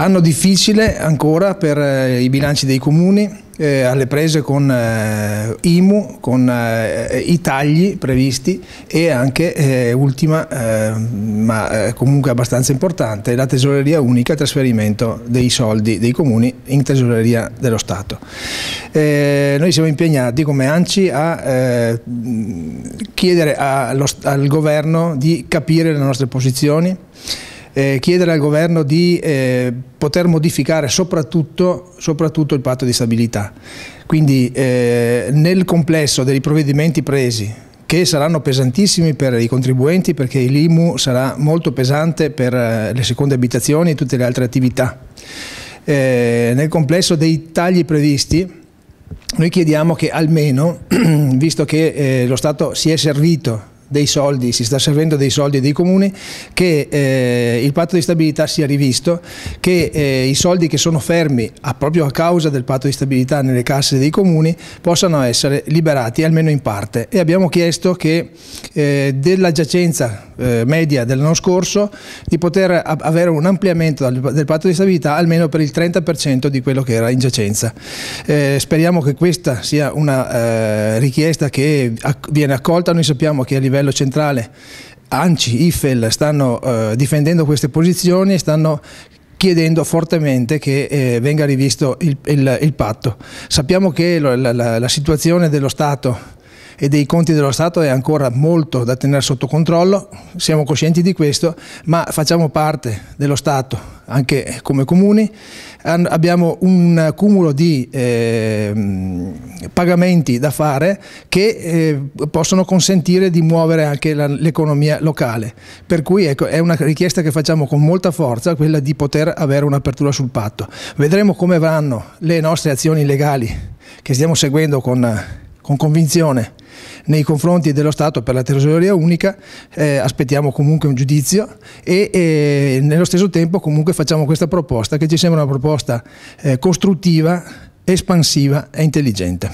Anno difficile ancora per i bilanci dei comuni, alle prese con IMU, con i tagli previsti e anche ultima, ma comunque abbastanza importante, la tesoreria unica, trasferimento dei soldi dei comuni in tesoreria dello Stato. Noi siamo impegnati come ANCI a chiedere al governo di capire le nostre posizioni, chiedere al governo di poter modificare soprattutto il patto di stabilità. Quindi nel complesso dei provvedimenti presi, che saranno pesantissimi per i contribuenti perché l'IMU sarà molto pesante per le seconde abitazioni e tutte le altre attività, nel complesso dei tagli previsti noi chiediamo che almeno, visto che lo Stato si è servito dei soldi, si sta servendo dei soldi dei comuni, che il patto di stabilità sia rivisto, che i soldi che sono fermi proprio a causa del patto di stabilità nelle casse dei comuni possano essere liberati almeno in parte, e abbiamo chiesto che della giacenza media dell'anno scorso di poter avere un ampliamento del patto di stabilità almeno per il 30% di quello che era in giacenza. Speriamo che questa sia una richiesta che viene accolta. Noi sappiamo che a livello centrale ANCI, IFEL stanno difendendo queste posizioni e stanno chiedendo fortemente che venga rivisto il patto. Sappiamo che la situazione dello Stato e dei conti dello Stato è ancora molto da tenere sotto controllo, siamo coscienti di questo, ma facciamo parte dello Stato anche come comuni, abbiamo un cumulo di pagamenti da fare che possono consentire di muovere anche l'economia locale, per cui ecco, è una richiesta che facciamo con molta forza, quella di poter avere un'apertura sul patto. Vedremo come vanno le nostre azioni legali che stiamo seguendo con convinzione nei confronti dello Stato per la tesoreria unica, aspettiamo comunque un giudizio e nello stesso tempo comunque facciamo questa proposta che ci sembra una proposta costruttiva, espansiva e intelligente.